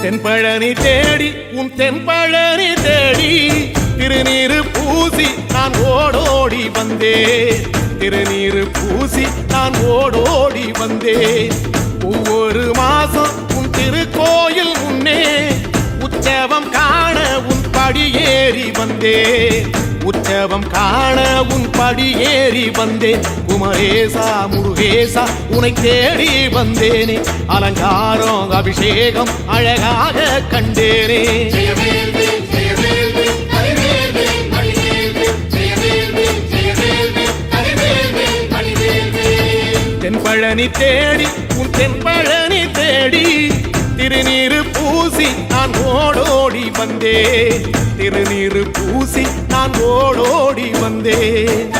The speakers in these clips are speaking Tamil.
தென்பழனி தேடி உன் தென்பழனி தேடி திருநீரு பூசி நான் ஓடோடி வந்தேன். திருநீரு பூசி நான் ஓடோடி வந்தேன். ஒவ்வொரு மாசம் உன் திருக்கோயில் முன்னே உற்சவம் காண உன் படியேறி வந்தேன். உற்சவம் காண உன் படியேறி வந்தேன். குமரேசா முருகேசா உனை தேடி வந்தேனே. அலங்காரம் அபிஷேகம் அழகாக கண்டேனே. தென்பழனி தேடி உன் தென்பழனி தேடி திருநீரு பூசி நான் ஓடோடி வந்தேன். திருநீரு பூசி நான் ஓடோடி வந்தேன்.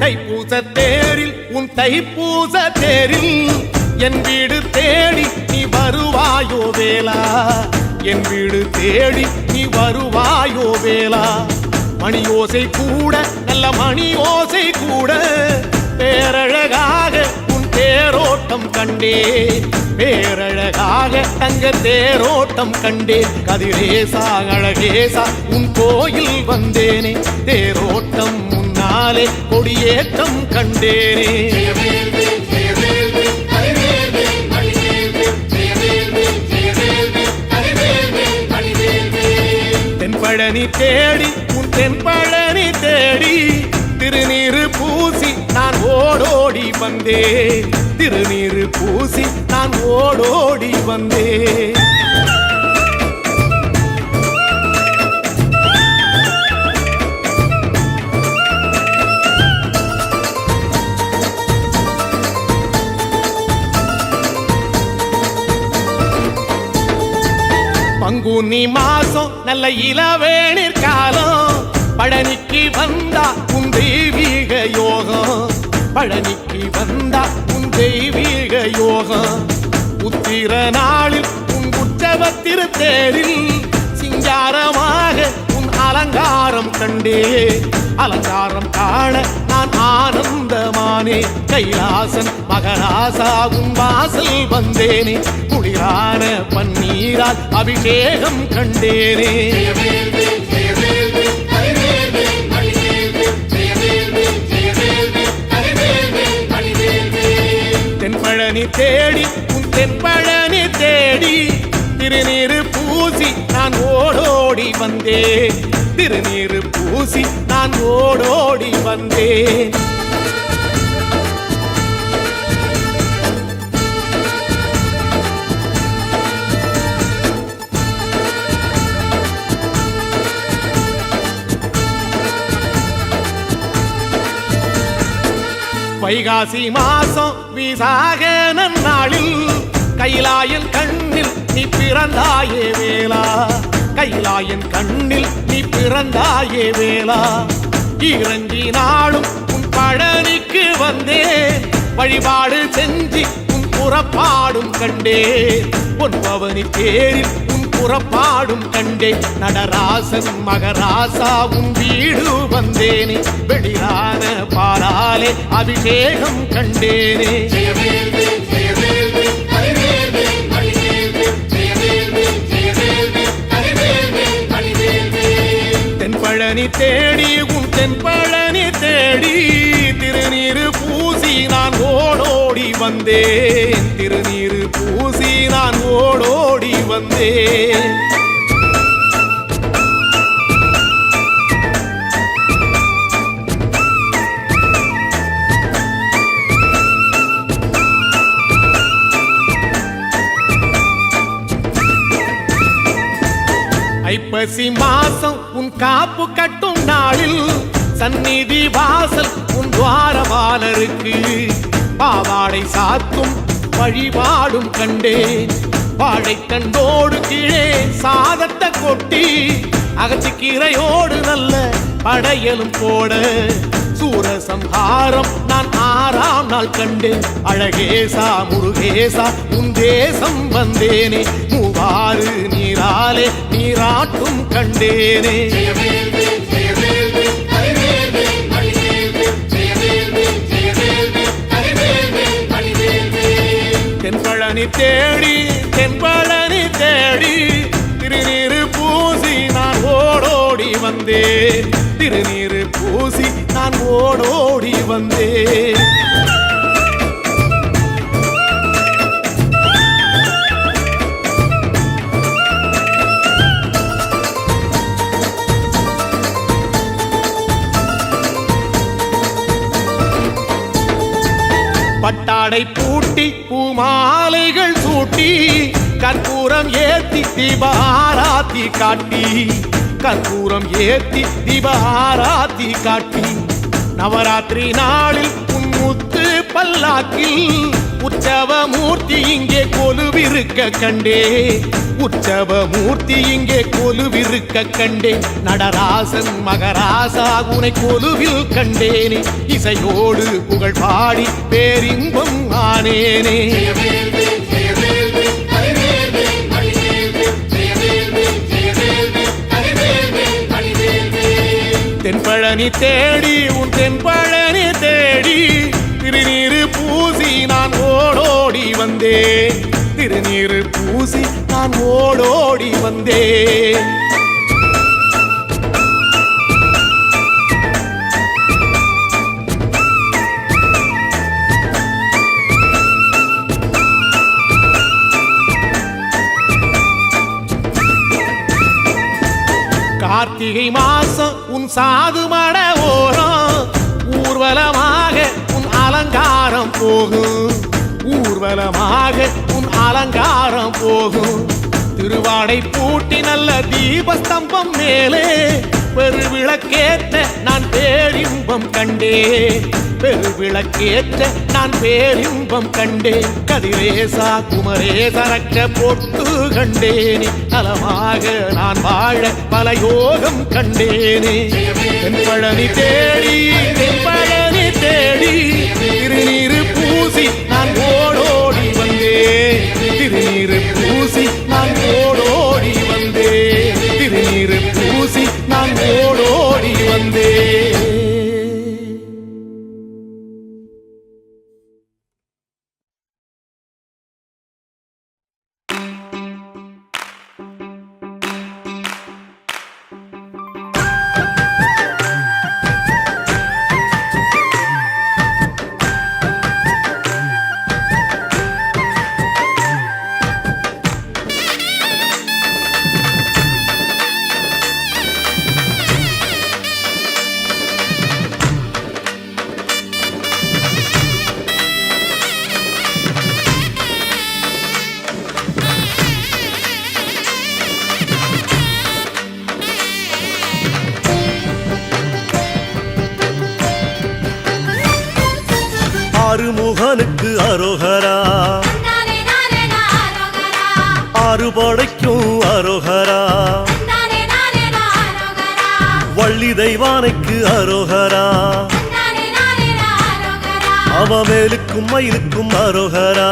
தைப்பூச தேரில் உன் தைப்பூச தேரில் என் வீடு தேடி நீ வருவாயோ வேளா. என் வீடு தேடி நீ வருவாயோ வேளா. மணியோசை கூட நல்ல மணியோசை கூட பேரழகாக உன் தேரோட்டம் கண்டேன். பேரழகாக தங்க தேரோட்டம் கண்டேன். கதிரேசா அழகேசா உன் கோயில் வந்தேனே. தேரோட்டம் முன்னாலே கொடியேற்றம் கண்டேனே. தென்பழனி தேடி உன் தென்பழனி தேடி திருநீரு பூசி நான் ஓடோடி வந்தேன். திருநீரு பூசி நான் ஓடோடி வந்தேன். பங்குனி மாசம் நல்ல இளவேணிற் காலம். பழனிக்கு வந்தா உன் தெய்வீக யோகம். பழனிக்கு வந்தா உன் தெய்வீக யோகம். உத்திர நாளில் உன் உற்சவத்திரு தேரில் சிங்காரமாக உன் அலங்காரம் கண்டே. அலங்காரம் காண நான் ஆனந்தமானே. கைலாசன் மகராசா உன் வாசல் வந்தேனே. குளிரான பன்னீரால் அபிஷேகம் கண்டேனே. தென்பழனி தேடி உன் தென்பழனி தேடி திருநீரு பூசி நான் ஓடோடி வந்தேன். திருநீரு பூசி நான் ஓடோடி வந்தேன். வைகாசி மாசம் விசாக நன்னாளில் கைலாயன் கண்ணில் நீ பிறந்தாயே வேளா. கைலாயன் கண்ணில் நீ பிறந்தாயே வேளா. இறங்கி நாளும் உன் பழனிக்கு வந்தேன். வழிபாடு செஞ்சு உன் புறப்பாடும் கண்டேன். உன் பவனி தேரில் உன் புறப்பாடும் கண்டேன். நடராசன் மகராசா உன் வீடு வந்தேனே. வெளியான பாலாலே அபிஷேகம் கண்டேனே. தென்பழனி தேடி உன் தென்பழனி தேடி திருநீரு பூசி நான் ஓடோடி வந்தேன். திருநீரு பூசி நான் ஓடோடி வந்தேன். ஐப்பசி மாசம் உன் காப்பு கட்டும் நாளில் சந்நிதி வாசல் உன் துவாரபாலருக்கு பாவாடை சாத்தும் வழிபாடும் கண்டேன். வாழைத்தண்டோடு கீழே சாதத்தை கொட்டி அகச்சிக்கீரையோடு நல்ல படையலும் போட சூரசம்ஹாரம் நான் 6ஆம் நாள் கண்டேன். அழகேசா முருகேசா உன் தேசம் வந்தேனே. ஆறு நீராலே நீராட்டும் கண்டேனே. தென்பழனி தேடி தென்பழனி தேடி திருநீரு பூசி நான் ஓடோடி வந்தேன். திருநீரு பூசி நான் ஓடோடி வந்தேன். பட்டாடை பூட்டி பூமாலைகள் சூட்டி கற்பூரம் ஏத்தி தீபாராத்தி காட்டி கற்பூரம் ஏத்தி தீபாராத்தி காட்டி நவராத்திரி நாளில் முத்து பல்லாக்கில் உற்சவ மூர்த்தி இங்கே கொலுவிருக்க கண்டே. உற்சவ மூர்த்தி இங்கே கொலுவிருக்க கண்டே. நடராசன் மகராசா உனை கொலுவில் கண்டேனே. இசையோடு புகழ் பாடி பேரின்பம் ஆனேனே. தென்பழனி தேடி உன் தென்பழனி தேடி திருநீரு பூசி நான் ஓடோடி வந்தேன். திருநீரு பூசி நான் ஓடோடி வந்தேன். கார்த்திகை மாசம் உன் சாது மட ஓரம் ஊர்வலமாக உன் அலங்காரம் போகும். ஊர்வலமாக உன் அலங்காரம் போகும். திருவாடை பூட்டி நல்ல தீபஸ்தம்பம் மேலே பெருவிளக்கேற்ற நான் பேரின்பம் கண்டேன். பெருவிளக்கேற்ற நான் பேரின்பம் கண்டேன். கதிரேசா குமரேசரக்க பொட்டு கண்டேனே. நலமாக நான் வாழ பல யோகம் கண்டேனே. தென்பழனி தேடி தென்பழனி தேடி திருநீரு பூசி நான் ஓடோடி வந்தேன். திருநீரு பூசி நான் ஓடோடி வந்தேன். திருநீரு பூசி நான் ஓடோடி வந்தேன். ஆறுமுகனுக்கு அரோகரா. ஆறுபடைக்கும் அரோகரா. வள்ளி தெய்வானைக்கு அரோகரா. அவமேலுக்கும் மயிலுக்கும் அரோகரா.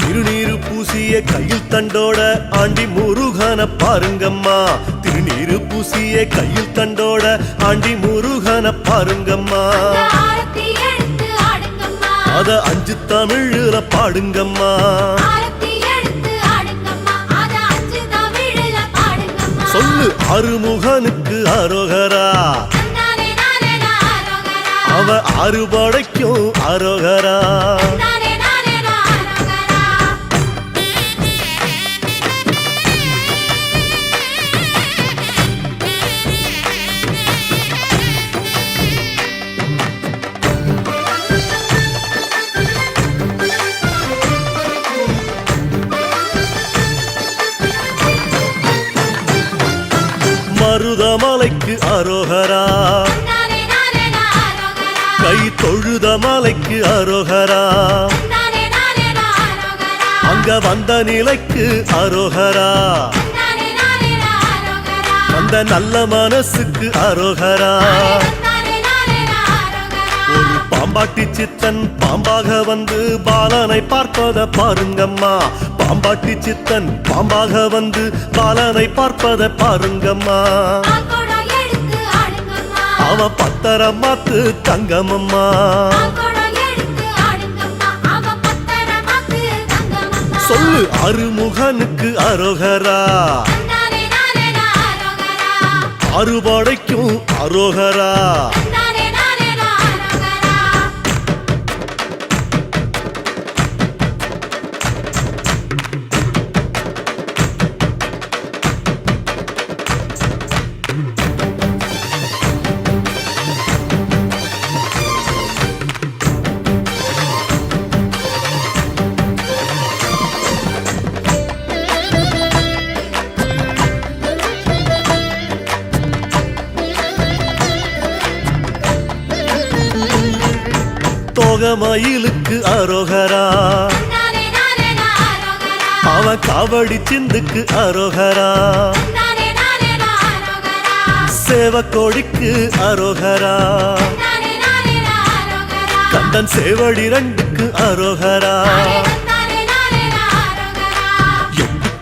திருநீரு பூசிய கையில் தண்டோட ஆண்டி முருகன பாருங்கம்மா. திருநீரு பூசிய கையில் தண்டோட ஆண்டி முருகன பாருங்கம்மா. அத 5 தமிழ்ல பாடுங்கம்மா. சொல்லு ஆறுமுகனுக்கு அரோகரா. அவ அறுபடைக்கும் அரோகரா. மருதமலைக்கு அரோகரா. கை தொழுத மலைக்கு அரோகரா. அங்க வந்த நிலைக்கு அரோகரா. அந்த நல்ல மனசுக்கு அரோகரா. ஒரு பாம்பா பாம்பாட்டி சித்தன் பாம்பாக வந்து பாலனை பார்ப்பத பாருங்கம்மா பாம்பாட்டி சித்தன் பாம்பாக வந்து பாலனை பார்ப்பத பாருங்கம்மா அவன் பத்தரமாத்து தங்கமம்மா சொல்லு அருமுகனுக்கு அரோகரா அறுபடைக்கும் அரோகரா மயிலுக்கு அரோகரா அவன் காவடி சிந்துக்கு அரோகரா சேவக்கோடிக்கு அரோகரா கந்தன் சேவடி ரெண்டுக்கு அரோகரா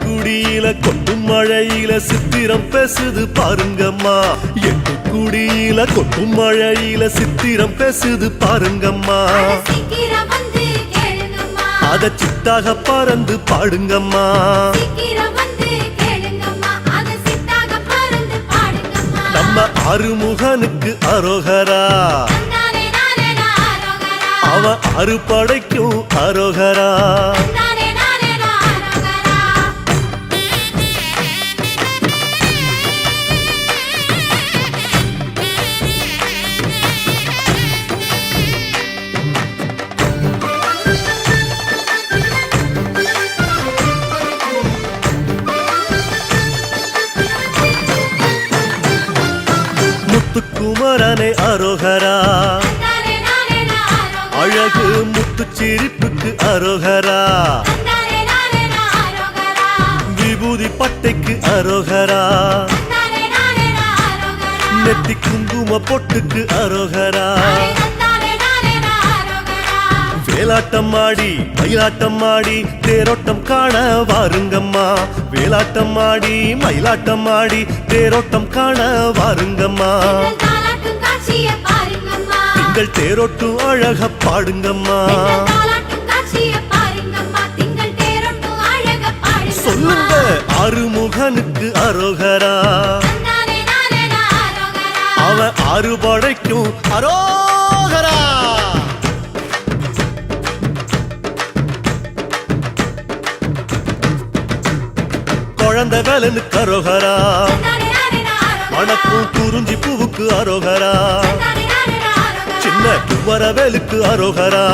குடியில கொட்டும் மழையில சித்திரம் பேசுது பாருங்கம்மா எட்டு குடியில கொட்டும் மழையில சித்திரம் பேசுது பாருங்கம்மா அத சித்தாக பறந்து பாடுங்கம்மா நம்ம அருமுகனுக்கு அரோகரா அவன் அறுபடைக்கும் அரோகரா முத்துக்குமரனே அரோகரா அழகு முத்து சிரிப்புக்கு அரோகரா விபூதி பட்டைக்கு அரோகரா நெத்தி குங்கும பொட்டுக்கு அரோகரா வேலாட்டம் ஆடி மயிலாட்டம் ஆடி தேரோட்டம் காண வாருங்கம்மா வேலாட்டம் ஆடி மயிலாட்டம் ஆடி தேரோட்டம் காண வாருங்கம்மா திங்கள் தேரோட்டு அழக பாடுங்கம்மா சொல்லுங்க அருமுகனுக்கு அரோகரா அவன் அறுபடைக்கும் அரோகரா குழந்தை வேலனுக்கு அரோகரா வணக்கம் குறிஞ்சி பூவுக்கு அரோகரா சின்ன குவரவேலுக்கு அரோகரா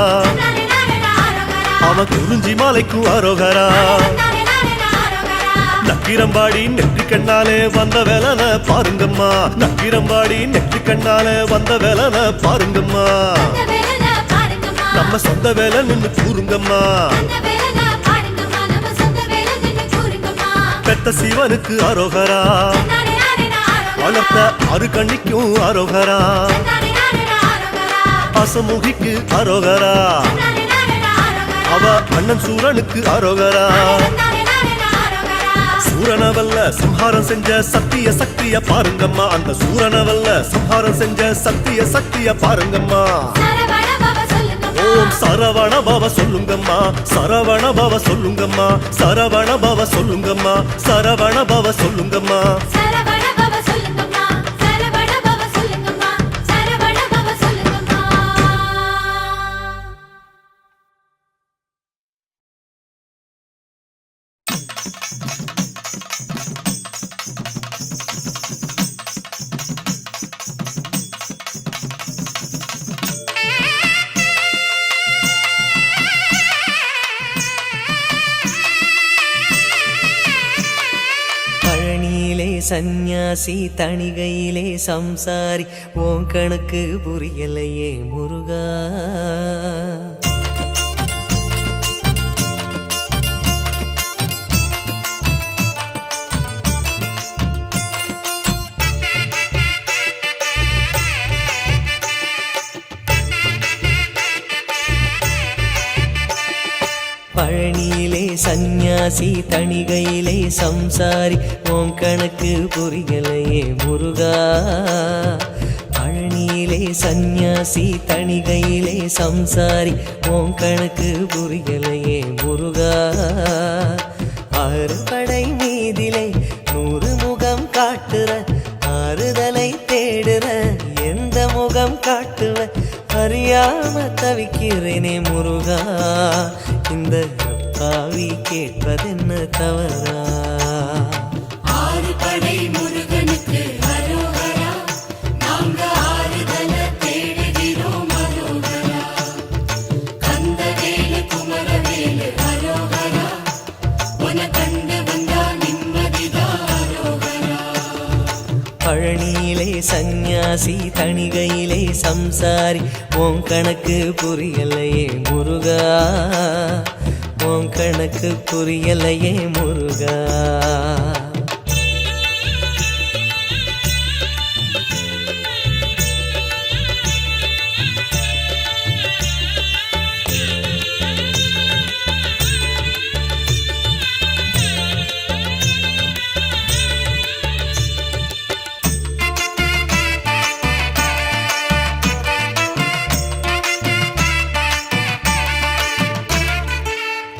அவன் குறிஞ்சி மாலைக்கு அரோகரா நக்கிரம்பாடி நெற்றி கண்ணாலே வந்த வேலன பாருங்கம்மா நக்கிரம்பாடி நெற்றி கண்ணாலே வந்த வேலன பாருங்கம்மா நம்ம சொந்த வேலை நின்று கூறுங்கம்மா பெத்த சிவனுக்கு அரோகரா வளர்த்த அரு கண்ணிக்கும் அரோகரா அசமுகிக்கு அரோகரா அவ அண்ணன் சூரனுக்கு அரோகரா சூரனவல்ல சம்ஹாரம் செஞ்ச சத்திய சக்திய பாருங்கம்மா அந்த சூரனவல்ல சம்ஹாரம் செஞ்ச சத்திய சக்திய பாருங்கம்மா ஓம் சரவண பவ சொல்லுங்கம்மா சரவண பவ சொல்லுங்கம்மா சரவண பவ சொல்லுங்கம்மா சரவண பவ சொல்லுங்கம்மா சந்நியாசி தணிகையிலே சம்சாரி உன் கணக்கு புரியலையே முருகா பழனியிலே சந்நியாசி தணிகையிலே சம்சாரி உன் கணக்கு புரியலையே முருகா பழனியிலே சந்நியாசி தணிகையிலே சம்சாரி உன் கணக்கு புரியலையே முருகா ஆறுபடை மீதிலே 100 முகம் காட்டுற ஆறுதலை தேடுற எந்த முகம் காட்டுவ அறியாம தவிக்கிறேனே முருகா இந்த பாவி கேட்பதென்ன தவறா ஆறுபடை முருகனுக்கு அரோகரா நாங்க ஆறுதல தேடுகிறோம் அரோகரா கந்தவேலு குமரவேலு அரோகரா உன கண்டு வந்தா நிம்மதிதான் அரோகரா பழனியிலே சந்நியாசி தணிகையிலே சம்சாரி உன் கணக்கு புரியலையே முருகா உன் கணக்கு புரியலையே முருகா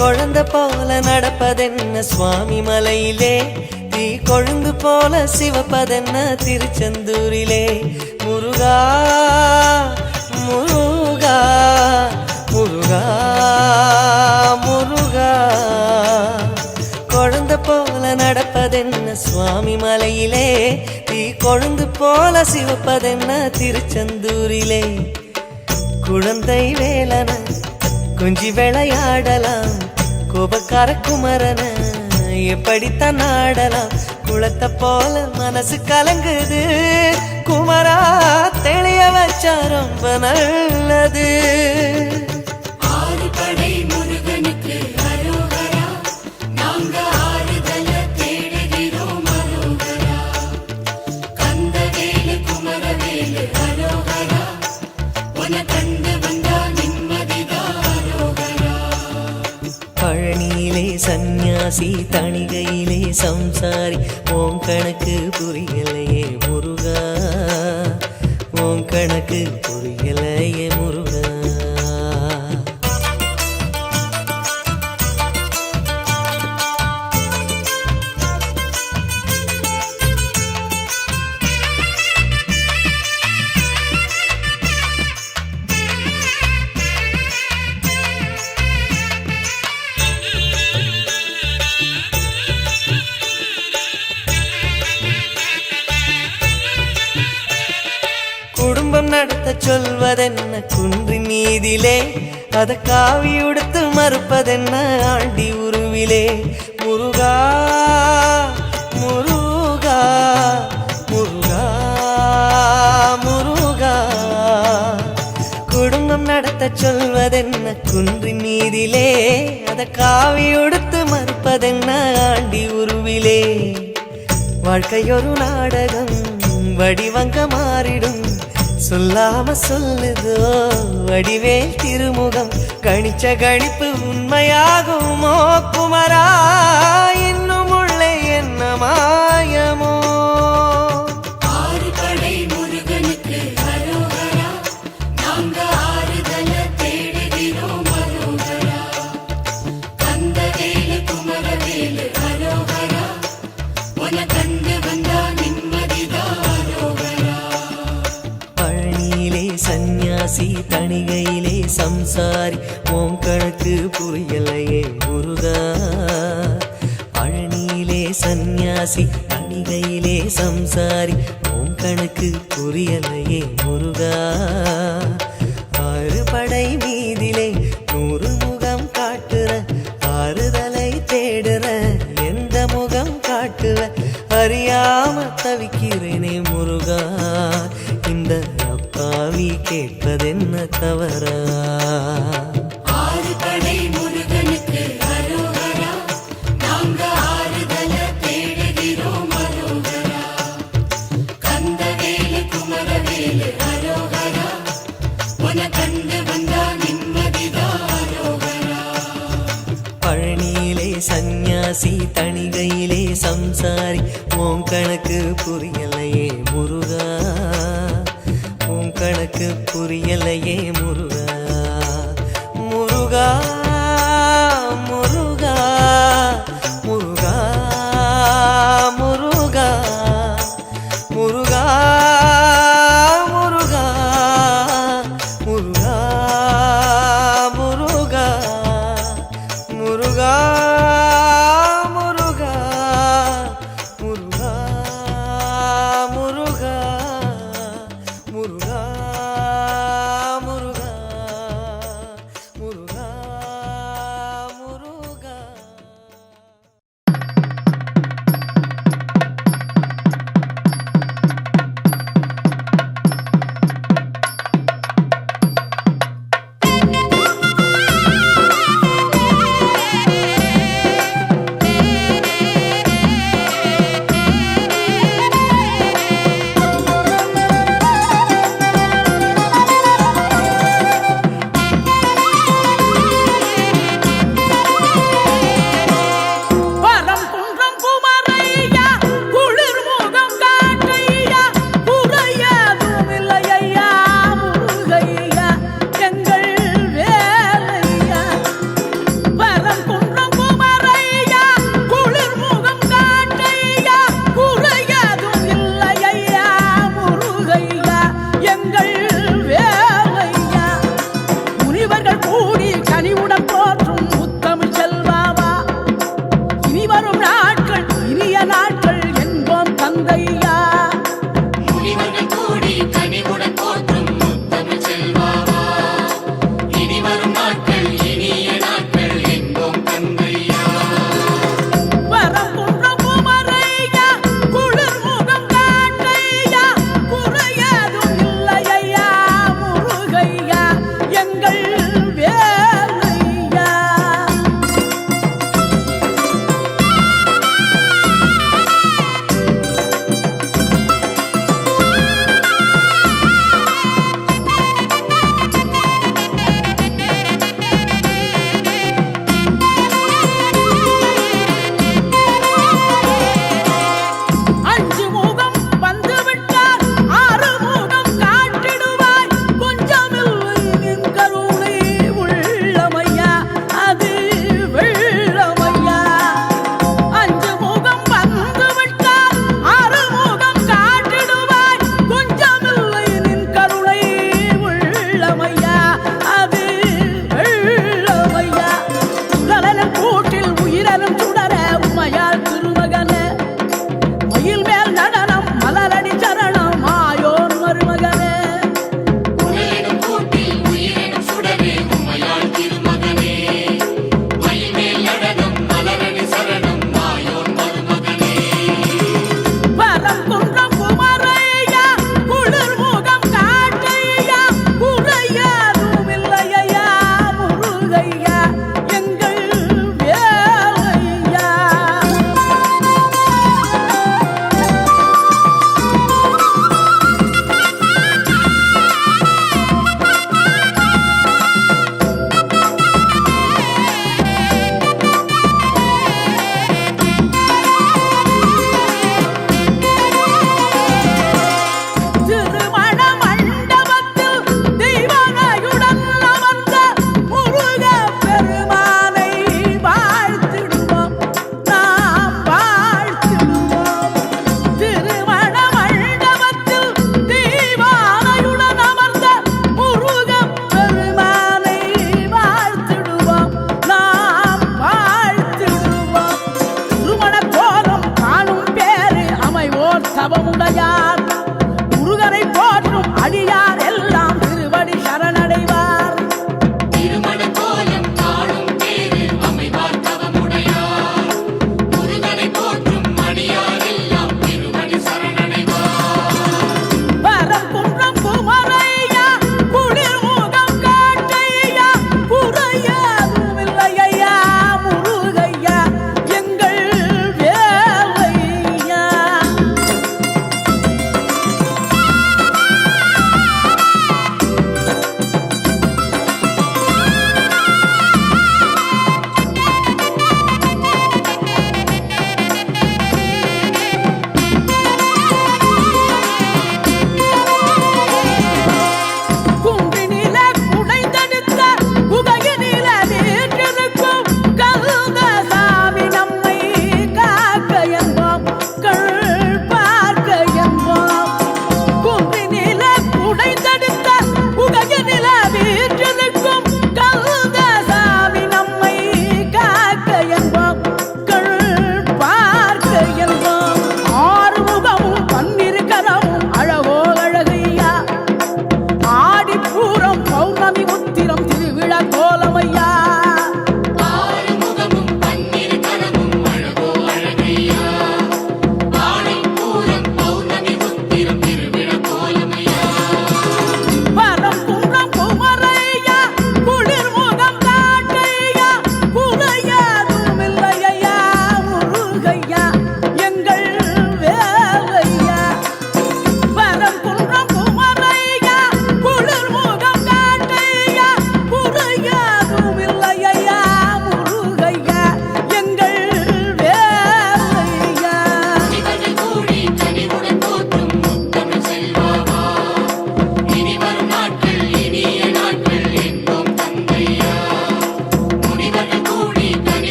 குழந்தை போல நடப்பதென்ன சுவாமி மலையிலே தீ கொழுந்து போல சிவப்பதென்ன திருச்செந்தூரிலே முருகா முருகா முருகா முருகா குழந்தை போல நடப்பதென்ன சுவாமி மலையிலே தீ கொழுந்து போல சிவப்பதென்ன திருச்செந்தூரிலே குழந்தை வேலன கொஞ்சி விளையாடலாம் கோபக்கார குமரன எப்படித்தான் ஆடலாம் குளத்தை போல மனசு கலங்குது குமரா தெளிய வச்சா ரொம்ப நல்லது ஆறுபடை முருகனுக்கு அரோகரா நாங்க ஆறுதல தேடுகிறோம் அரோகரா கந்தவேலு குமரவேலு அரோகரா உன கண்டு வந்தா நிம்மதிதான் அரோகரா பழனியிலே சந்நியாசி தணிகையிலே சம்சாரி உன் கணக்கு புரியலையே முருகா உன் கணக்கு புரியலையே முருகா குடும்பம் நடத்த சொல்வதென்ன குன்றின் மீதிலே அத காவி உடுத்து மறுப்பதென்ன ஆண்டி உருவிலே முருகா முருகா முருகா முருகா குடும்பம் நடத்த சொல்வதென்ன குன்றின் மீதிலே அத காவி உடுத்து மறுப்பதென்ன ஆண்டி உருவிலே வாழ்க்கையொரு நாடகம் வடிவங்க மாறிடும் சொல்லாம சொல்லுதோ வடிவேல் திருமுகம் கணிச்ச கணிப்பு உண்மையாகுமோ குமரா இன்னும் உள்ளே என்ன மாயமோ ஆறுபடை முருகனுக்கு அரோகரா நாங்க ஆறுதல தேடுகிறோம் அரோகரா கந்தவேலு குமரவேலு அரோகரா உன கண்டு வந்தா நிம்மதிதான் அரோகரா பழனியிலே சந்நியாசி தணிகையிலே சம்சாரி உன் கணக்கு புரியலையே முருகா பழனியிலே சந்நியாசி தணிகையிலே சம்சாரி உன் கணக்கு புரியலையே முருகா ஆறுபடை மீதிலே 100 முகம் காட்டுற ஆறுதலை தேடுற எந்த முகம் காட்டுவ அறியாம தவிக்கிறேனே முருகா இந்த அப்பாவி கேட்பதென்ன தவறா ஆறுபடை முருகனுக்கு அரோகரா நாங்க ஆறுதல தேடுகிறோம் அரோகரா கந்தவேலு குமரவேலு அரோகரா உன கண்டு வந்தா நிம்மதிதான் அரோகரா கடைசி தணிகையிலே சம்சாரி உன் கணக்கு புரியலையே முருகா, உன் கணக்கு புரியலையே முருகா. முருகா முருகா முருகா முருகா முருகா முருகா முருகா முருகா முருகா முருகா முருகா முருகா முருகா முருகா முருகா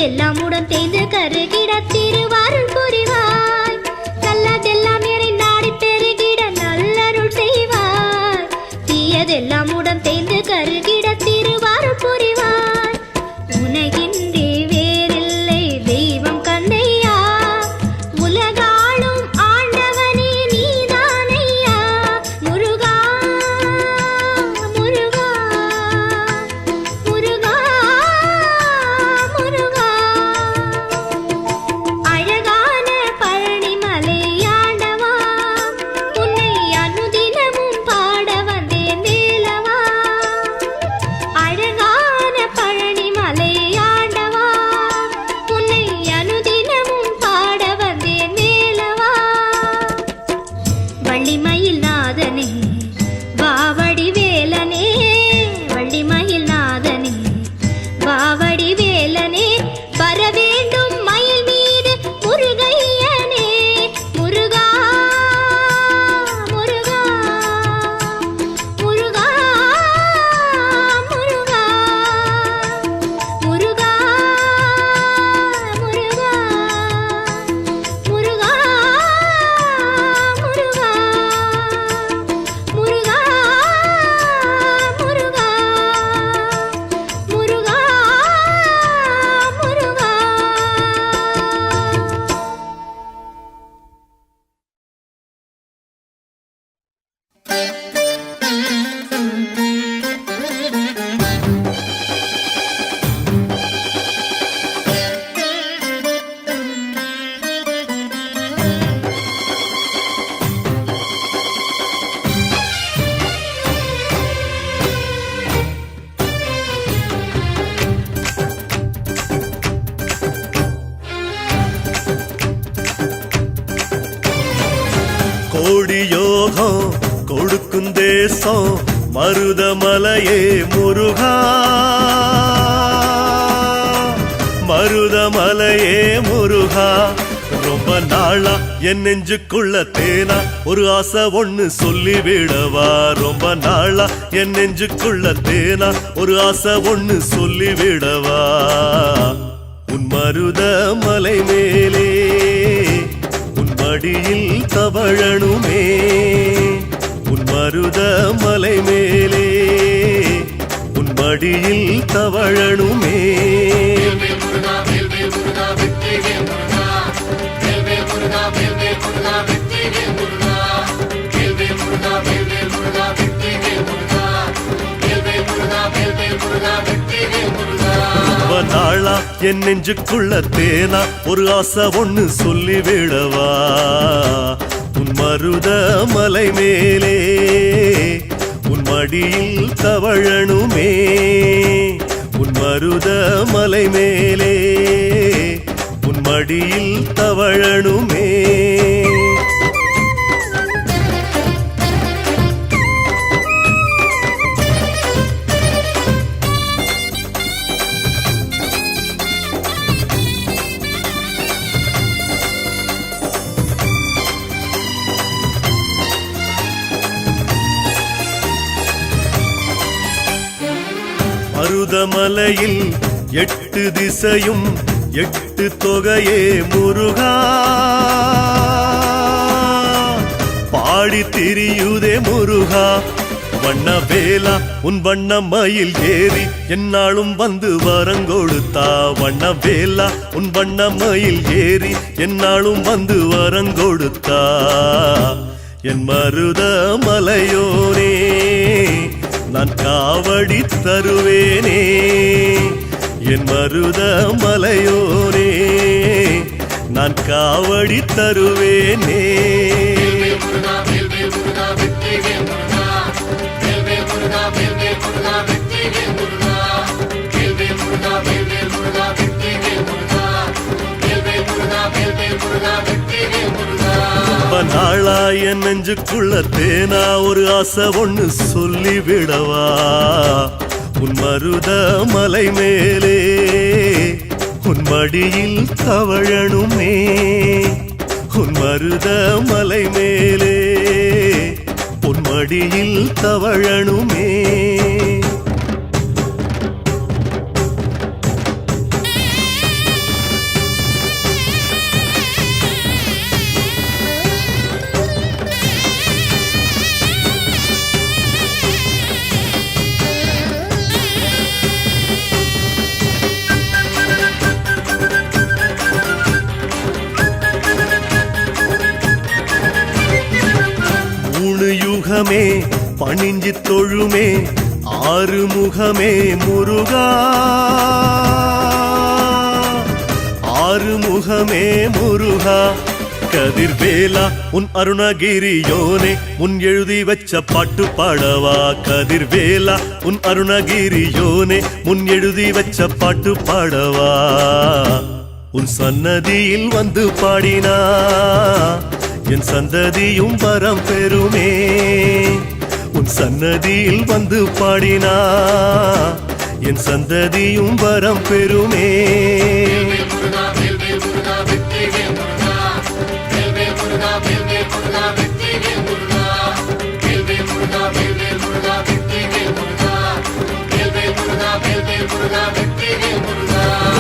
தீயதெல்லாம் உடன் தேய்ந்து கருகிட திருவாருள் புரிவாய் நல்லதெல்லாம் எனை நாடி பெருகிட நல்லருள் செய்வாய் தீயதெல்லாம் உடன் தேய்ந்து கருகிட திருவாருள் புரிவாய் உனகின்றி வேறில்லை தெய்வம் கண்ணையா உலகாளும் ஆண்டவனே நீதானையா முருகா முருகா முருகா முருகா அழகான பழனிமலையாண்டவா உன்னை அனுதினமும் பாட வந்தேன் வேலவா அழகான பழனிமலையாண்டவா உன்னை அனுதினமும் பாட வந்தேன் வேலவா வள்ளிமயில் நாதனே வாவடி வேலனே வள்ளிமயில் நாதனே வாவடி வேலனே வர வேண்டும் மயில் மீது முருகையனே முருகா முருகா முருகா முருகா முருகா முருகா முருகா முருகா முருகா முருகா முருகா முருகா கோடி யோகம் கொடுக்கும் தேசம் மருதமலையே முருகா மருதமலையே முருகா ரொம்ப நாளா என் நெஞ்சுக்குள்ள தேனா ஒரு ஆசை ஒண்ணு சொல்லிவிடவா ரொம்ப நாளா என் நெஞ்சுக்குள்ள தேனா ஒரு ஆசை ஒண்ணு சொல்லிவிடவா உன் மருதமலை மேலே உன் மடியில் தவழணுமே உன் மருதமலை மேலே உன் மடியில் தவழணுமே ரொம்ப நாளா என் நெஞ்சுக்குள்ள தேனா ஒரு ஆசை ஒண்ணு சொல்லிவிடவா உன் மருதமலை மேலே உன் மடியில் தவழணுமே உன் மருதமலை மேலே உன் மடியில் தவழணுமே மருதமலையில் 8 திசையும் 8 தொகையே முருகா பாடி திரியுதே முருகா வண்ண வேலா உன் வண்ண மயில் ஏறி என்னாலும் வந்து வரங்கொடுத்தா வண்ண வேலா உன் வண்ண மயில் ஏறி என்னாலும் வந்து வரங்கொடுத்தா என் மருதமலையோனே நான் காவடி தருவேனே என் மருதமலையோனே நான் காவடி தருவேனே ரொம்ப நாளா என் நெஞ்சுக்குள்ள தேனா ஒரு ஆசை ஒண்ணு சொல்லிவிடவா உன் மருதமலை மேலே உன் மடியில் தவழணுமே உன் மருதமலை மேலே உன் மடியில் தவழணுமே முகமே பணிஞ்சி தொழுமே ஆறுமுகமே முருகா ஆறுமுகமே முருகா கதிர்வேலா உன் அருணகிரியோனே முன் எழுதி வச்ச பாட்டு பாடவா கதிர்வேலா உன் அருணகிரியோனே முன் எழுதி வச்ச பாட்டு பாடவா உன் சன்னதியில் வந்து பாடினா என் சந்ததியும் வரம் பெறுமே உன் சன்னதியில் வந்து பாடினா என் சந்ததியும் வரம் பெறுமே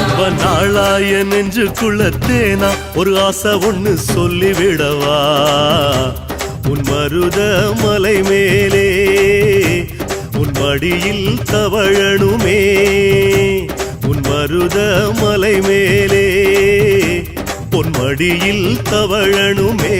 ரொம்ப நாளாய நெஞ்சுக்குள்ள தேனா ஒரு ஆசை ஒண்ணு சொல்லிவிடவா உன் மருத மலை மேலே உன் மடியில் தவழணுமே உன் மருத மலை மேலே உன் மடியில் தவழணுமே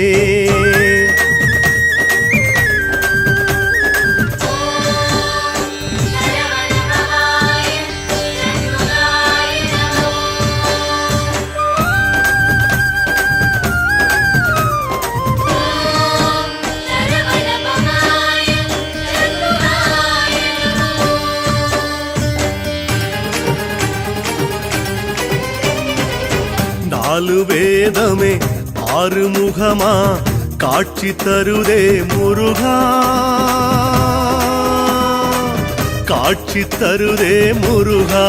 நாலு வேதமே ஆறுமுகமா காட்சி தருதே முருகா காட்சி தருதே முருகா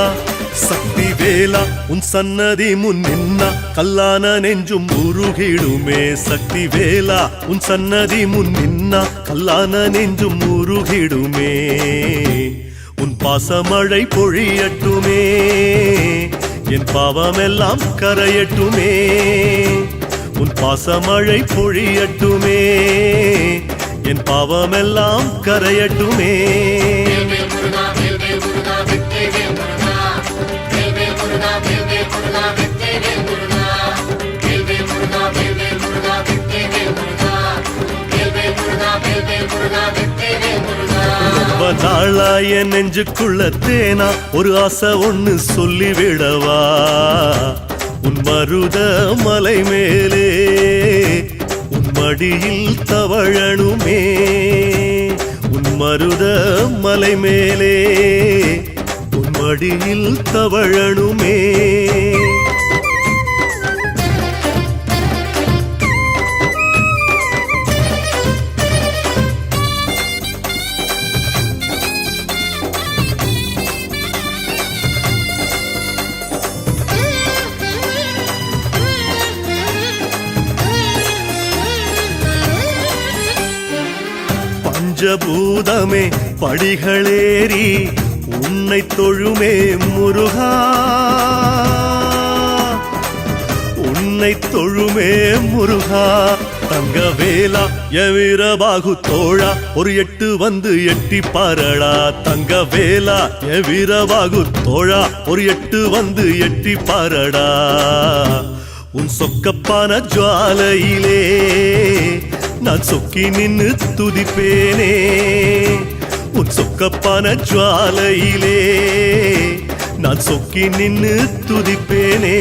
சக்தி வேலா உன் சன்னதி முன் நின்னா கல்லான நெஞ்சும் உருகிடுமே சக்தி வேலா உன் சன்னதி முன் நின்னா கல்லான நெஞ்சும் உருகிடுமே உன் பாசமழை பொழியட்டுமே என் பாவமெல்லாம் கரையட்டுமே உன் பாசமழை பொழியட்டுமே என் பாவமெல்லாம் கரையட்டுமே ரொம்ப நாளாய நெஞ்சுக்குள்ள தேனா ஒரு ஆசை ஒண்ணு சொல்லிவிடவா உன் மருத மலை மேலே உன் மடியில் தவழணுமே உன் மருத மலை மேலே உன் மடியில் தவழணுமே பஞ்சபூதமே படிகளேறி உன்னை தொழுமே முருகா உன்னை தொழுமே முருகா தங்க வேலா எவீரபாகு தோழா ஒரு எட்டு வந்து எட்டி பாரடா தங்க வேலா எவீரபாகு தோழா ஒரு எட்டு வந்து எட்டி பாரடா உன் சொக்கப்பான ஜுவாலையிலே நான் சொக்கி நின்னு துதிப்பேனே உன் சொக்கப்பான ஜுவாலையிலே நான் சொக்கி நின்னு துதிப்பேனே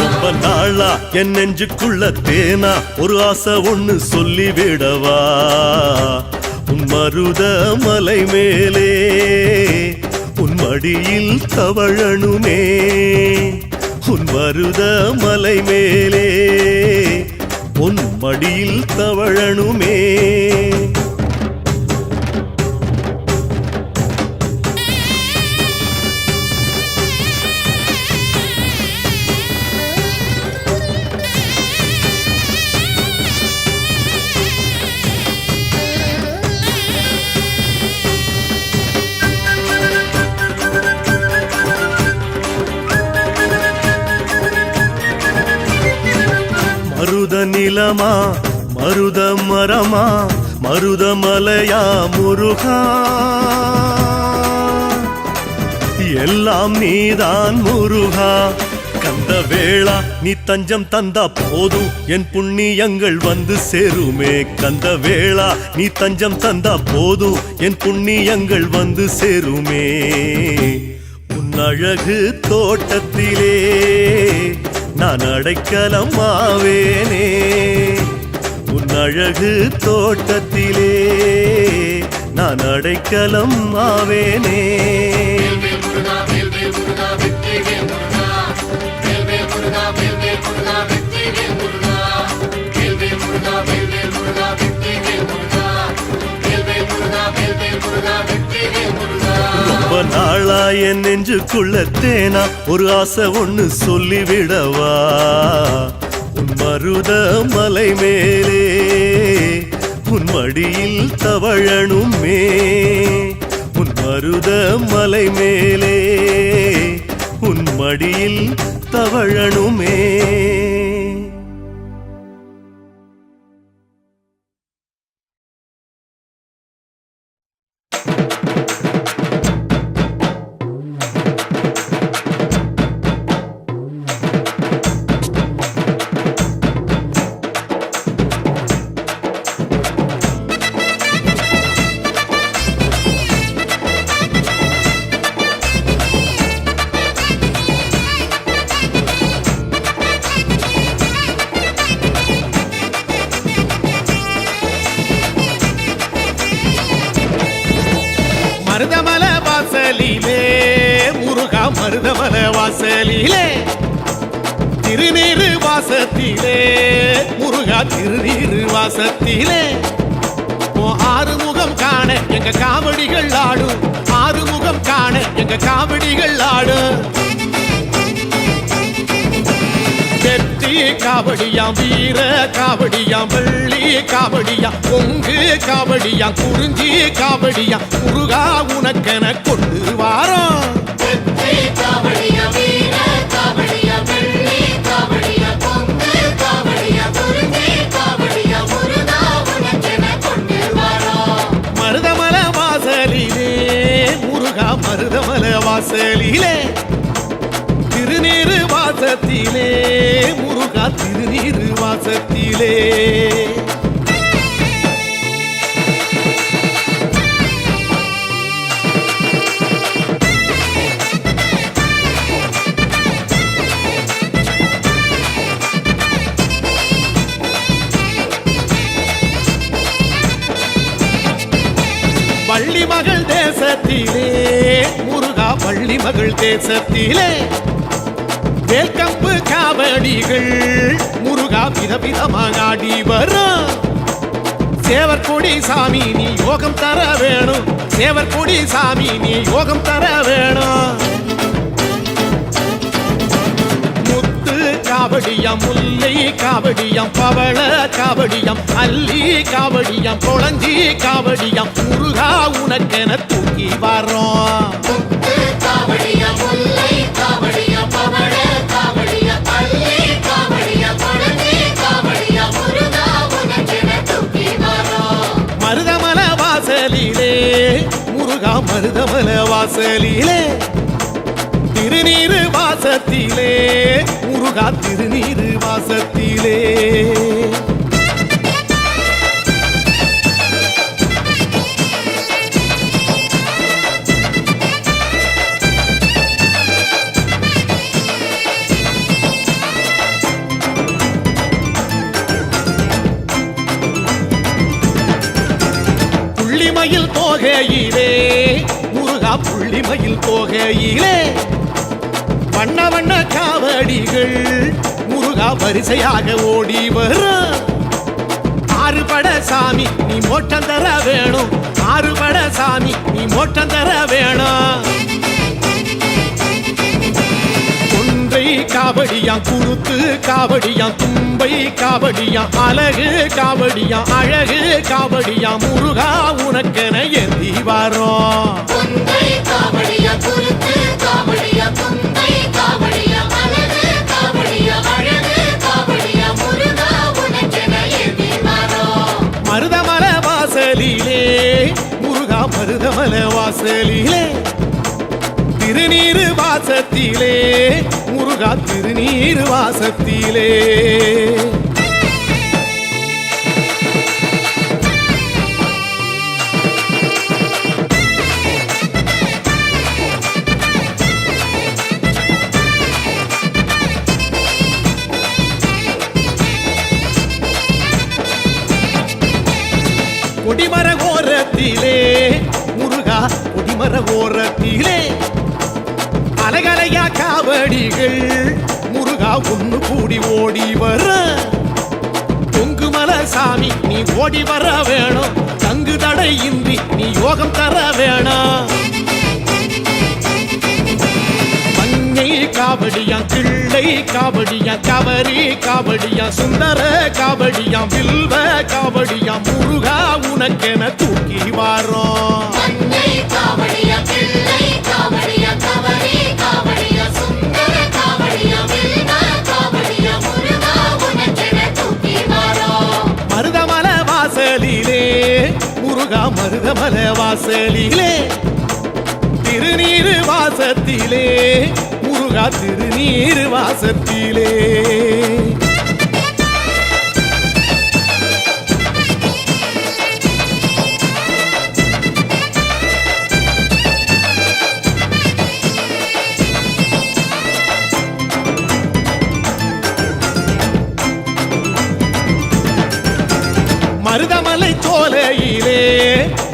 ரொம்ப நாளா என் நெஞ்சுக்குள்ள தேனா ஒரு ஆசை ஒண்ணு சொல்லிவிடவா உன் மருத மலை மேலே உன் மடியில் தவழணுமே உன் மருத மலை மேலே உன் மடியில் தவழணுமே மருத நிலமா மருத மரமா மருதமலையா முருகா எல்லாம் நீதான் முருகா கந்த வேளா நீ தஞ்சம் தந்தா போதும் என் புண்ணியங்கள் வந்து சேருமே கந்த வேளா நீ தஞ்சம் தந்தா போதும் என் புண்ணியங்கள் வந்து சேருமே உன் அழகு தோட்டத்திலே நான் அடைக்கலம் ஆவேனே உன் அழகு தோட்டத்திலே நான் அடைக்கலம் ஆவேனே ரொம்ப நாளா என் நெஞ்சுக்குள்ள தேனா ஒரு ஆசை ஒண்ணு சொல்லிவிடவா உன் மருத மலை மேலே உன் மடியில் தவழணுமே உன் மருத மலை மேலே உன் மடியில் தவழணுமே மருதமல வாசலிலே முருகா மருதமல வாசலிலே திருநீரு வாசத்திலே முருகா திருநீரு வாசத்திலே ஆறுமுகம் காண எங்க காவடிகள் ஆடும் ஆறுமுகம் காண எங்க காவடிகள் ஆடும் வெற்றி காவடியாம் வீர காவடியாம் வெள்ளி காவடியாம் பொங்கு காவடியாம் குறிஞ்சி காவடியாம் முருகா உனக்கென கொண்டு வாரோம் மருதமல வாசலிலே முருகா மருதமல வாசலிலே திருநீரு வாசத்திலே முருகா திருநீரு வாசத்திலே வள்ளி மகள் தேசத்திலே முருகா வள்ளி மகள் தேசத்திலே வேல்கம்பு காவடிகள் முருகா விதவிதமாக ஆடி வரும் சேவற்கொடி சாமி நீ யோகம் தர வேணும் சேவற்கொடி சாமி நீ யோகம் தர வேணும் முத்து காவடியாம் முல்லை காவடியாம் பவள காவடியாம் அல்லி காவடியாம் கொளஞ்சி காவடியாம் முருகா உனக்கென தூக்கி வரோம் மருதமல வாசலிலே முருகா மருதமல வாசலிலே திருநீரு வாசத்திலே முருகா திருநீரு வாசத்திலே புள்ளிமயில் தோகையிலே முருகா புள்ளிமயில் தோகையிலே வண்ண வண்ண காவடிகள் முருகா வரிசையாக ஓடி வரும் ஆறுபட சாமி நீ மோட்டம் தர வேணும் ஆறுபட சாமி நீ மோட்டம் தர வேணும் கொன்றை காவடியாம் குருத்து காவடியாம் தும்பை காவடியாம் அழகு காவடியாம் அழகு காவடியாம் முருகா உனக்கென ஏந்தி வரோம் மருதமல வாச மருதமலை வாசலிலே திருநீரு வாசத்திலே முருகா திருநீரு வாசத்திலே கொடிமர ஓரத்திலே முருகா கொடிமர ஓரத்திலே அலகலையா காவடிகள் முருகா ஒண்ணு கூடி ஓடி வர பொங்குமல சாமி நீ ஓடி வர வேணும் தங்கு தடை இன்றி நீ யோகம் தர வேணும் மங்கை காவடியா கிள்ளை காவடியா கவரி காவடியா சுந்தர காவடியா வில்வ காவடியா முருகா உனக்கென தூக்கி வாரோம் மங்கை காவடியா பிள்ளை காவடியா கவரி காவடியா சுந்தர காவடியா வில்வ காவடியா முருகா உனக்கென தூக்கி வாரோம் மருதமல வாசலிலே முருகா மருதமல வாசலிலே திருநீரு வாசத்திலே முருகா திருநீரு வாசத்திலே மருதமலை தோலையிலே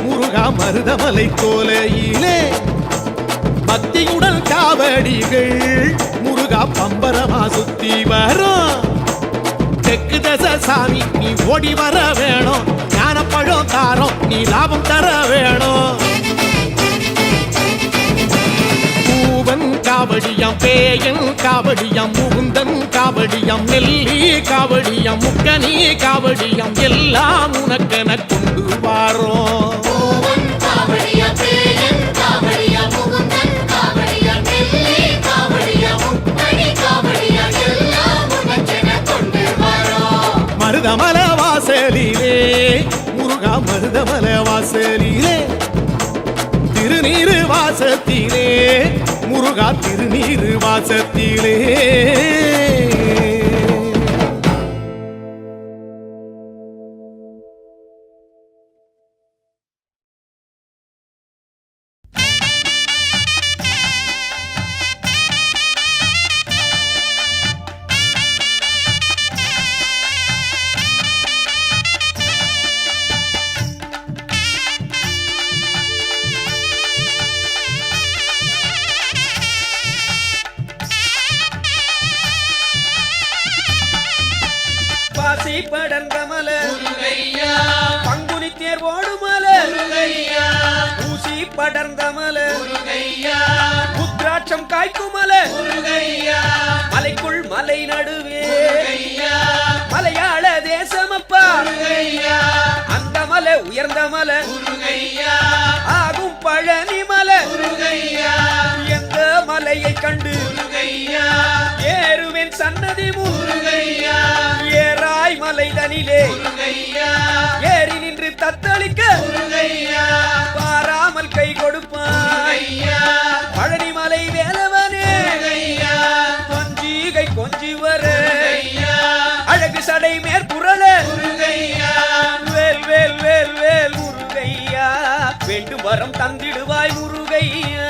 முருகா மருதமலை தோலையிலே பக்தியுடன் காவடிகள் முருகா பம்பரமா சுத்தி வரும் தெற்கு தச சாமி நீ ஓடி வர வேணும் ஞானப்பழம் தாரம் நீ லாபம் தர வேணும் பூவன் காவடியாம் பேயன் காவடியாம் முகுந்தன் காவடியாம் நெல்லி காவடியாம் முக்கனி காவடியாம் எல்லாம் உனக்கென கொண்டு வாரோம் பூவன் காவடியா பேயன் காவடியா முகுந்தன் காவடியா நெல்லி காவடியா முக்கனி காவடியா எல்லாம் உனக்கென கொண்டு வாரோம் மருதமல வாசலிலே முருகா மருதமல வாசலிலே திருநீரு வாசத்திலே முருகா திருநீரு வாசத்திலே பாசி படர்ந்த மலை பங்குனி தேர் ஓடுமல ஊசி படர்ந்த மலை உத்ராட்சம் காய்க்கும் மலை மலைக்குள் மலை நடுவே மலையாள தேசமப்பா அந்த மலை உயர்ந்த மலை ஆகும் பழனி மலை எந்த மலையை கண்டு ஏறுவேன் சன்னதி முருகையா ஏறாய் மலை தனிலே ஏறி நின்று தத்தளிக்க பாராமல் கை கொடுப்பாய் பழனி மலை வேலவனே கொஞ்சிகை கொஞ்சி வர அழகு சடை மேற்புறல வேல் வேல் வேல் வேல் முருகையா வேண்டும் வரம் தந்திடுவாய் முருகையா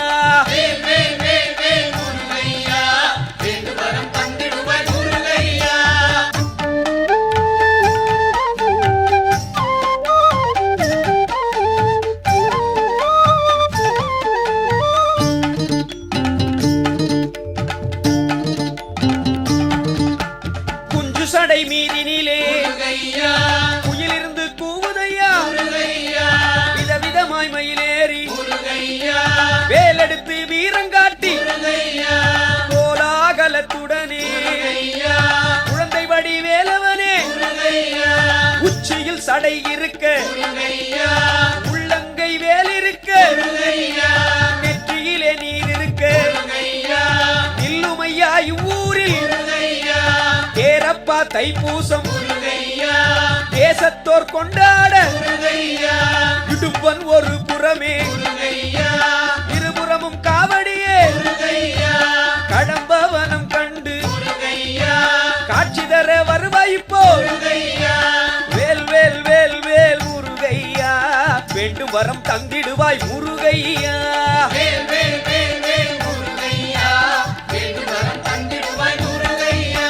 சடை மீதினிலே குயிலிருந்து கூவுதையா விதவிதமாய் மயிலேறி வேலெடுத்து வீரங்காட்டி கோலாகலத்துடனே குழந்தை வடி வேலவனே உச்சியில் சடை இருக்க உள்ளங்கை வேல் இருக்க நெற்றியிலே நீர் இருக்க நில்லுமையா இவ்வூரில் தேரப்பா தைப்பூசம் தேசத்தோர் கொண்டாட இடுப்பன் ஒரு புறமே இருபுறமும் காவடியே கடம்பவனம் கண்டு காட்சி தர வருவாய் இப்போ வேல் வேல் வேல் வேல் முருகையா வேண்டும் வரம் தந்திடுவாய் முருகையா வேல் வேல் வேல் வேல் முருகையா வேண்டும் வரம் தந்திடுவாய் முருகையா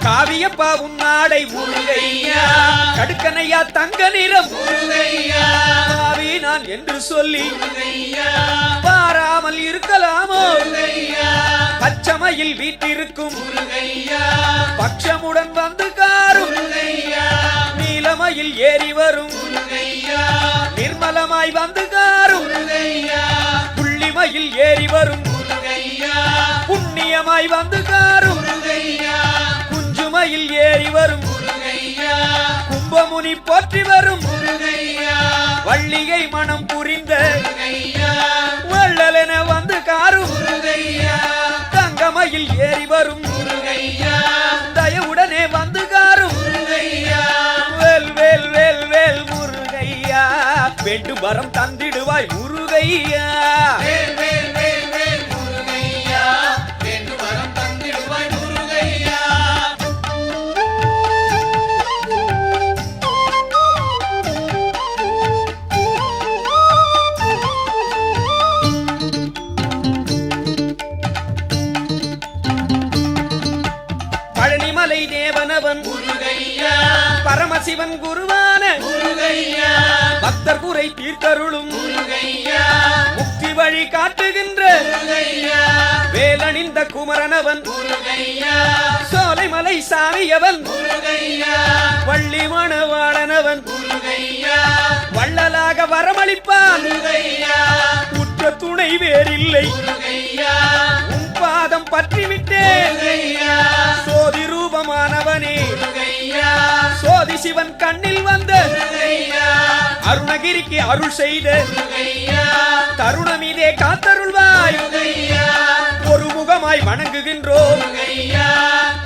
காவியப்பா உன்னாடை முருகையா கடுக்கனையா தங்க நிறம் முருகையா காவி நான் என்று சொல்லி பாராமல் இருக்கலாமோ பச்சமையில் வீட்டிருக்கும் பட்சமுடன் வந்து காரும் நீலமையில் ஏறி வரும் நிர்மலமாய் வந்து காரும் புள்ளிமையில் ஏறி வரும் புண்ணியமாய் வந்து காரும் குஞ்சுமையில் ஏறி வரும் கும்பமுனி போற்றி வரும் வள்ளிகை மனம் புரிந்த வள்ளலென வந்து காரும் தங்கமையில் ஏறி வரும் தயவுடனே வந்து காரும் வேல் வேல் வேல் வேல் முருகையா வேண்டும் வரம் தந்திடுவாய் முருகையா வேல் வேல் வேல் வேல் முருகையா வேண்டும் வரம் தந்திடுவாய் முருகையா பழனிமலை தேவனவன் முருகையா பரமசிவன் குருவான முருகையா பக்தர் குறை தீர்த்தருளும் முருகையா முக்தி வழி காட்டுகின்ற முருகையா வேலணிந்த குமரனவன் முருகையா சோலைமலை சாமியவன் முருகையா வள்ளி மணவாளனவன் முருகையா வள்ளலாக வரமளிப்பான் முருகையா உற்ற துணை வேறில்லை முருகையா உன் பாதம் பற்றிவிட்டேன் சோதி ரூபமானவனே சோதி சிவன் கண்ணில் வந்த அருணகிரிக்கு அருள் செய்த தருணமிதே காத்தருள்வாய் ஒரு முகமாய் வணங்குகின்றோம்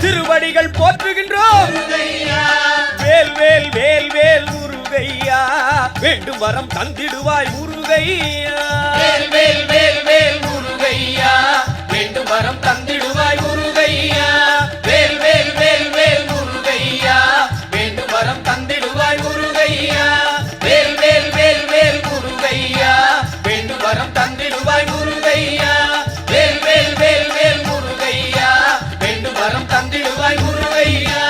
திருவடிகள் போற்றுகின்றோம் வேல் வேல் வேல் வேல் முருகையா வேண்டும் வரம் தந்திடுவாய் முருகையா வேல் வேல் வேல் வேல் முருகையா வேண்டும் வரம் தந்திடுவாய் முருகையா வேல் வேல் வேல் வேல் முருகையா வேண்டும் வரம் தந்திடுவாய் முருகையா வேல் வேல் வேல் வேல் முருகையா வேண்டும் வரம் தந்திடுவாய் முருகையா வேல் வேல் வேல் வேல் முருகையா வேண்டும் வரம் தந்திடுவாய் முருகையா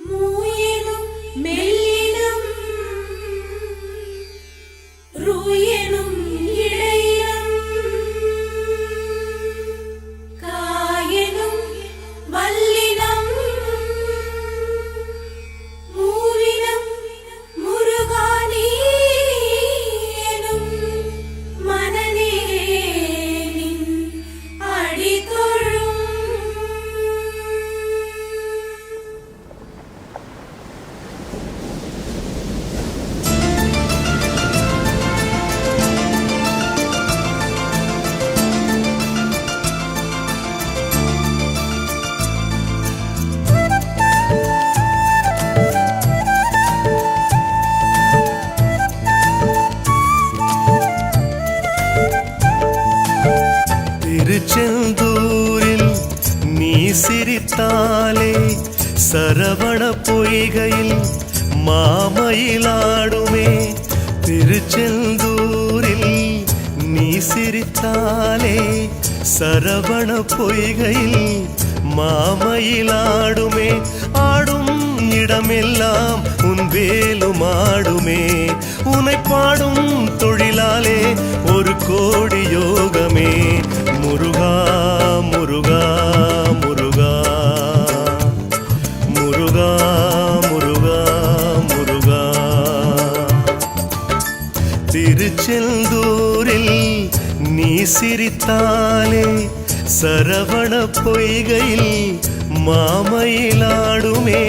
மூயினும் மெல்லினம் ரூயனும் இடையினம் காயனும் வல்லினம் மூவினம் முருகானி எனும் மனநே நின் அடிதொழும் திருச்செந்தூரில் நீ சிரித்தாலே சரவண பொய்கையில் மாமயிலாடுமே திருச்செந்தூரில் நீ சிரித்தாலே சரவண பொய்கையில் மாமயிலாடுமே ஆடும் இடமெல்லாம் உன் வேலும் ஆடுமே உன்னை பாடும் தொழிலாலே ஒரு கோடி யோகமே முருகா முருகா முருகா முருகா முருகா முருகா திருச்செந்தூர் சிரித்தாலே சரவண பொய்கையில் மாமயிலாடுமே.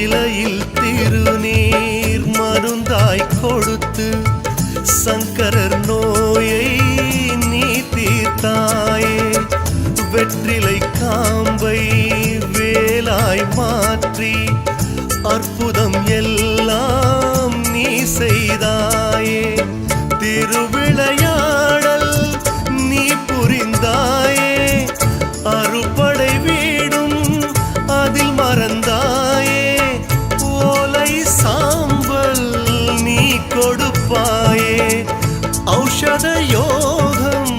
இலையில் திருநீர் மருந்தாய் கொடுத்து சங்கரர் நோயை நீ தீர்த்தாயே. வெற்றிலை காம்பை வேலாய் மாற்றி அற்புதம் எல்லாம் நீ செய்தாயே. திருவிளையாடல் நீ புரிந்தாயே. அறுபடை வீடும் அதில் மறந்தாயே. ஓலை சாம்பல் நீ கொடுப்பாயே. ஔஷத யோகம்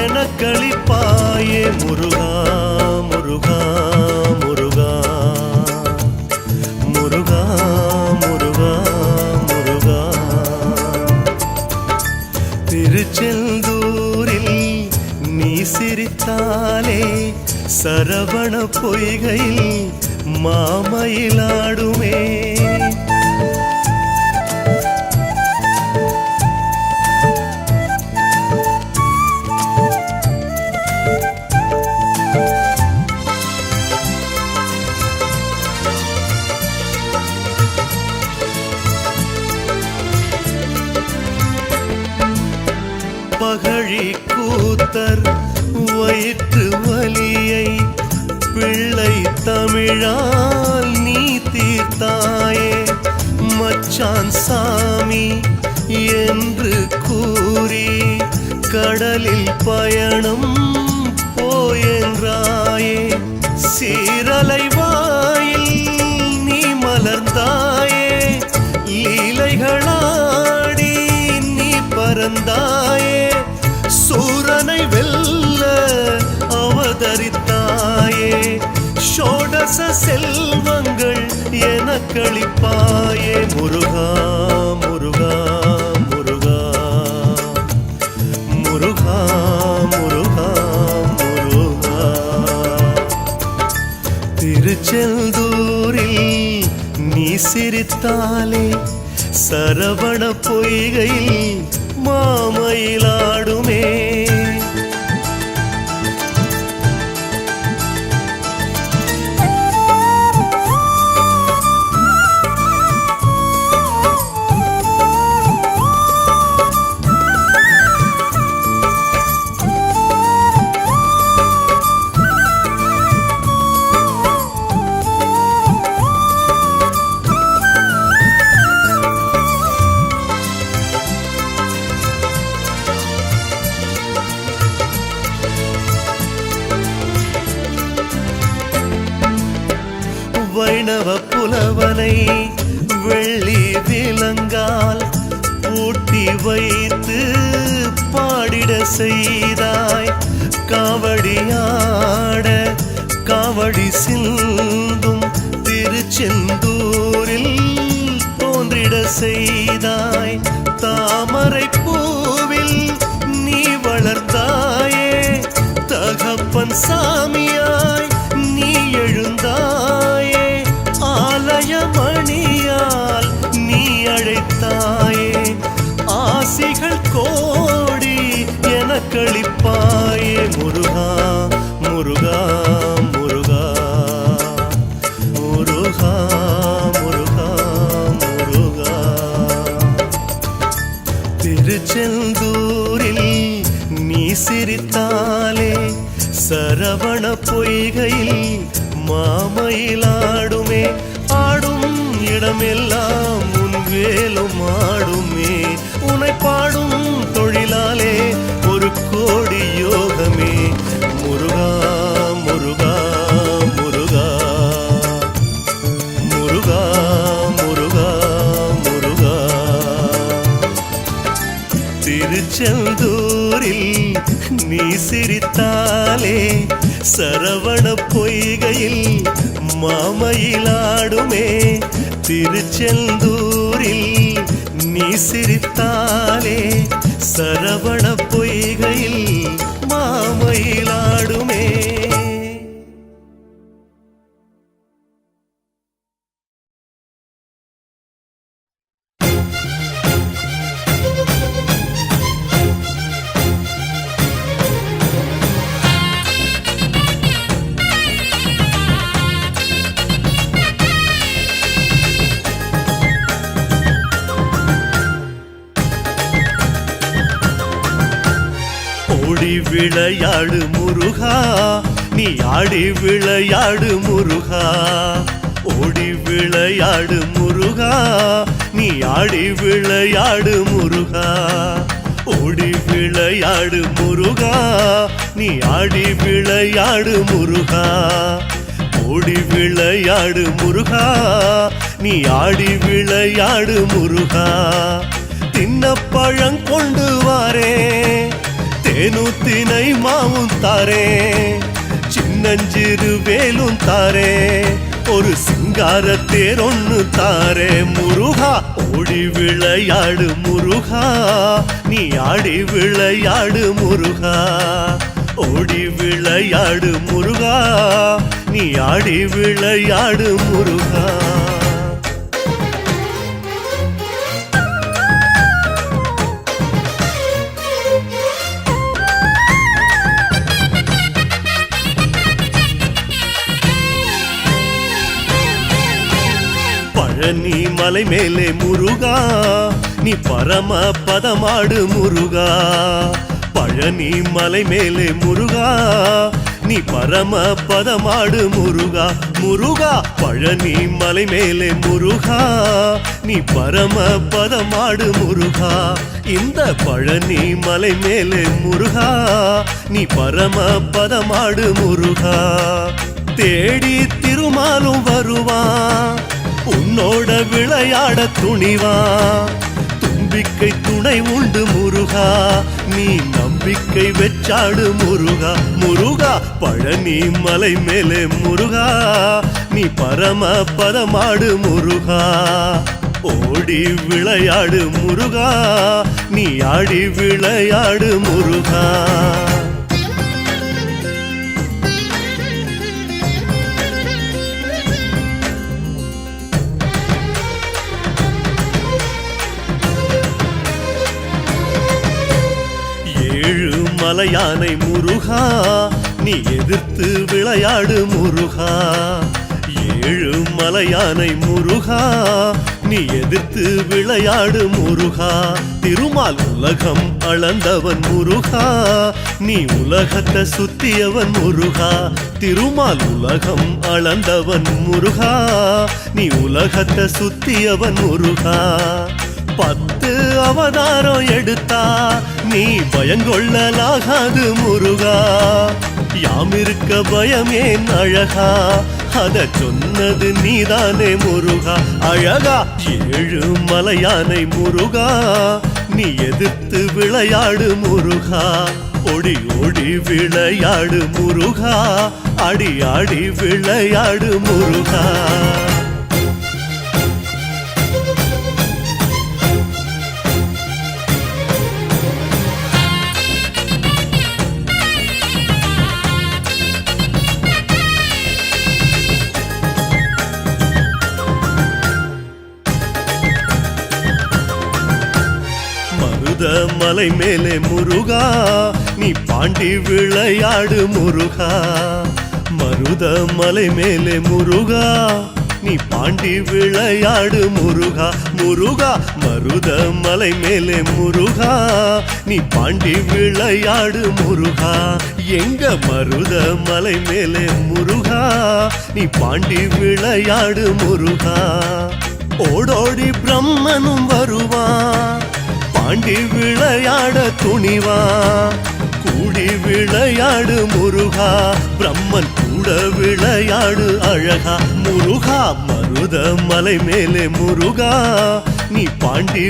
என கழிப்பாயே. முருகா முருகா முருகா முருகா முருகா முருகா. திருச்செந்தூரில் நீ சிரித்தாலே சரவண பொய்கையில் மாமயிலாடுமே. பகழி கூத்தர் வயிற்று வலியை பிள்ளை தமிழால் நீ தீர்த்தாயே. மச்சான் சாமி என்று கூறி கடலில் பயணம் போயென்றாயே. சீரலை வாயில் நீ மலர்ந்தாயே. லீலைகளாடி நீ பறந்தாயே. சூரனை வெல்ல அவதரித்தாயே. ஷோடச செல்வங்கள் என கழிப்பாயே. முருகா முருகா முருகா முருகா முருகா முருகா. திருச்செந்தூரில் நீ சிரித்தாலே சரவண பொய்கையில் மாமயிலாடுமே. வைணவ புலவனை வெள்ளி விலங்கால் பூட்டி வைத்து பாடிட செய்தாய். காவடியாட காவடி சிந்தும் திருச்செந்தூரில் தோன்றிட செய்தாய். தாமரை பூவில் நீ வளர்ந்தாயே. தகப்பன் சாமியாய் நீ எழுந்தாயே. ஆலயமணியால் நீ அழைத்தாயே. ஆசிகள் கோடி என கழிப்பாயே. முருகா முருகா முருகா முருகா முருகா முருகா. திருச்செந்தூரில் நீ சிரித்தாலே சரவண பொய்கையில் மாமயிலாடுமே. ஆடும் இடமெல்லாம் உன் வேலும் ஆடுமே. உன்னை பாடும் தொழிலாலே ஒரு கோடி யோகமே. முருகா முருகா முருகா முருகா முருகா திருச்செந்தூரில் நீ சிரித்தாலே சரவண பொய்கையில் மாமயிலாடுமே. திருச்செந்தூரில் நீ சிரித்தாலே சரவண பொய்கையில் மாமயிலாடுமே. ஓடி விளையாடு முருகா, நீ ஆடி விளையாடு முருகா. ஓடி விளையாடு முருகா, நீ ஆடி விளையாடு முருகா. ஓடி விளையாடு முருகா, நீ ஆடி விளையாடு முருகா. ஓடி விளையாடு முருகா, நீ ஆடி விளையாடு முருகா. தின்ன பழம் கொண்டு வாரே, தேனூத்தினை மாவும் தாரே, சின்னஞ்சிறு வேலும் தாரே, ஒரு சிங்கார தேரொன்னு தாரே முருகா. ஓடி விளையாடு முருகா, நீ ஆடி விளையாடு முருகா. ஓடி விளையாடு முருகா, நீ ஆடி விளையாடு முருகா. பழனி மலை மேலே முருகா, நீ பரம பதமாடு முருகா. பழனி மலை மேலே முருகா, நீ பரம பதமாடு முருகா. முருகா பழனி மலை மேலே முருகா, நீ பரம பதமாடு முருகா. இந்த பழனி மலை மேலே முருகா, நீ பரம பதமாடு முருகா. தேடி திருமாலும் வருவான், உன்னோட விளையாட துணிவா. தும்பிக்கை துணை உண்டு முருகா, நீ நம்பிக்கை வெச்சாடு முருகா. முருகா பழனி மலை மேலே முருகா, நீ பரம பதமாடு முருகா. ஓடி விளையாடு முருகா, நீ ஆடி விளையாடு முருகா. ஏழு மலையானை முருகா, நீ எதிர்த்து விளையாடு முருகா. ஏழு மலையானை முருகா, நீ எதிர்த்து விளையாடு முருகா. திருமால் உலகம் அளந்தவன் முருகா, நீ உலகத்தை சுத்தியவன் முருகா. திருமால் உலகம் அளந்தவன் முருகா, நீ உலகத்தை சுத்தியவன் முருகா. 10 அவதாரம் எடுத்தா நீ பயங்கொள்ளலாகாது முருகா. யாமிருக்க பயமேன் அழகா, அத சொன்னது நீதானே முருகா. அழகா 7 மலையானை முருகா, நீ எதிர்த்து விளையாடு முருகா. ஓடி ஓடி விளையாடு முருகா, அடி ஆடி விளையாடு முருகா. மலை மேலே முருகா, நீ பாண்டி விளையாடு முருகா. மருத மலை மேலே முருகா, நீ பாண்டி விளையாடு முருகா. முருகா மருத மலை மேலே முருகா, நீ பாண்டி விளையாடு முருகா. எங்க மருத மலை மேலே முருகா, நீ பாண்டி விளையாடு முருகா. ஓடோடி பிரம்மனும் வருவான், பாண்டி விளையாட துணிவா. கூடி விளையாடு முருகா, பிரம்மன் கூட விளையாடு அழகா. முருகா மருத மலை மேலே முருகா, நீ பாண்டி